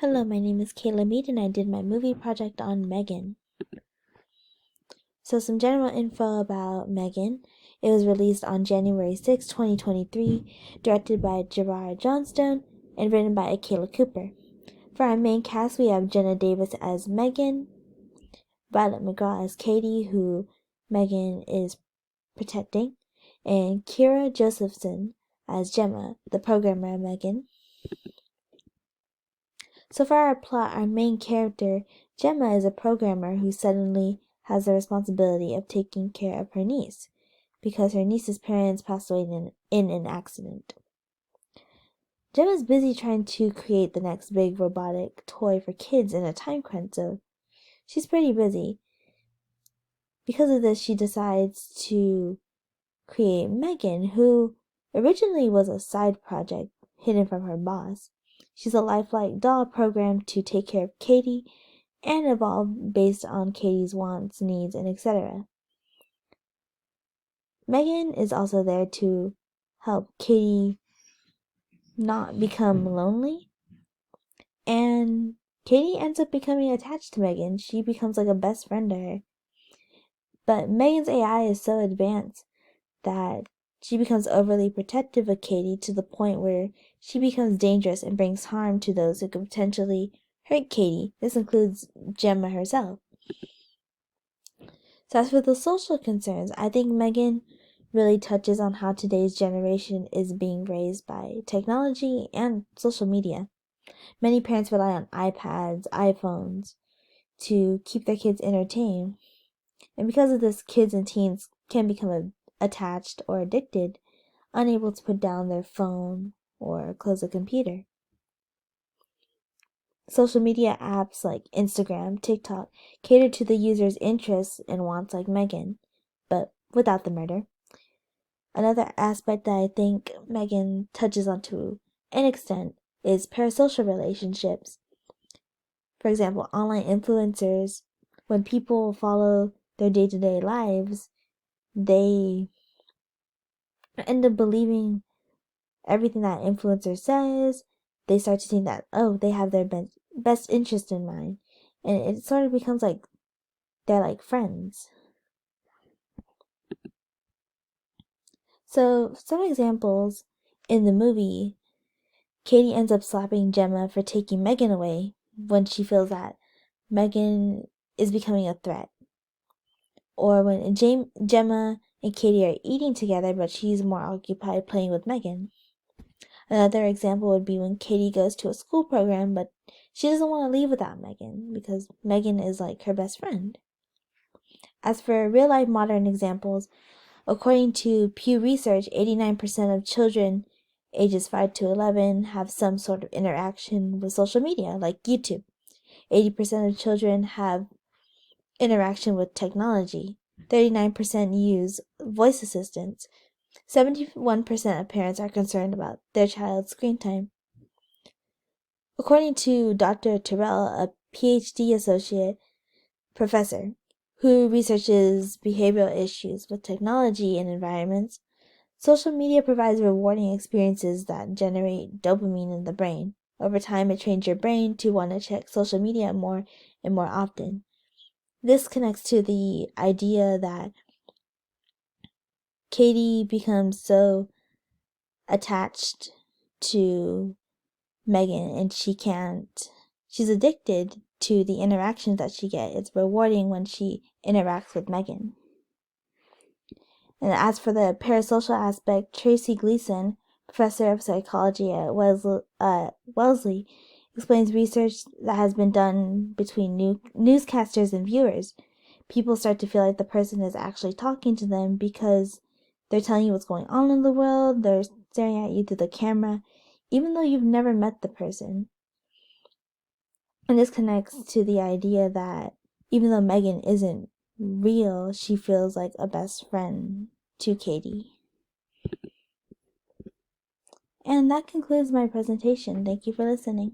Hello, my name is Kayla Mead and I did my movie project on Megan. So some general info about Megan. It was released on January 6, 2023, directed by Gerard Johnstone and written by Akela Cooper. For our main cast, we have Jenna Davis as Megan, Violet McGraw as Katie, who Megan is protecting, and Kira Josephson as Gemma, the programmer of Megan. So for our plot, our main character, Gemma, is a programmer who suddenly has the responsibility of taking care of her niece because her niece's parents passed away in an accident. Gemma's busy trying to create the next big robotic toy for kids in a time crunch, so she's pretty busy. Because of this, she decides to create Megan, who originally was a side project hidden from her boss. She's a lifelike doll programmed to take care of Katie and evolve based on Katie's wants, needs, and etc. Megan is also there to help Katie not become lonely, and Katie ends up becoming attached to Megan. She becomes like a best friend to her. But Megan's AI is so advanced that she becomes overly protective of Katie to the point where she becomes dangerous and brings harm to those who could potentially hurt Katie. This includes Gemma herself. So as for the social concerns, I think Megan really touches on how today's generation is being raised by technology and social media. Many parents rely on iPads, iPhones to keep their kids entertained. And because of this, kids and teens can become attached or addicted, unable to put down their phone or close a computer. Social media apps like Instagram, TikTok cater to the user's interests and wants like Megan, but without the murder. Another aspect that I think Megan touches on to an extent is parasocial relationships. For example, online influencers, when people follow their day-to-day lives, they end up believing everything that influencer says. They start to think that, oh, they have their best interest in mind. And it sort of becomes like they're like friends. So, some examples in the movie, Katie ends up slapping Gemma for taking Megan away when she feels that Megan is becoming a threat. Or when Gemma and Katie are eating together, but she's more occupied playing with Megan. Another example would be when Katie goes to a school program, but she doesn't want to leave without Megan because Megan is like her best friend. As for real life modern examples, according to Pew Research, 89% of children ages 5 to 11 have some sort of interaction with social media, like YouTube. 80% of children have interaction with technology. 39% use voice assistants. 71% of parents are concerned about their child's screen time. According to Dr. Terrell, a PhD associate professor who researches behavioral issues with technology and environments, social media provides rewarding experiences that generate dopamine in the brain. Over time, it trains your brain to want to check social media more and more often. This connects to the idea that Katie becomes so attached to Megan and she's addicted to the interactions that she gets. It's rewarding when she interacts with Megan. And as for the parasocial aspect, Tracy Gleason, professor of psychology at Wellesley, explains research that has been done between newscasters and viewers. People start to feel like the person is actually talking to them because they're telling you what's going on in the world, they're staring at you through the camera, even though you've never met the person. And this connects to the idea that even though Megan isn't real, she feels like a best friend to Katie. And that concludes my presentation. Thank you for listening.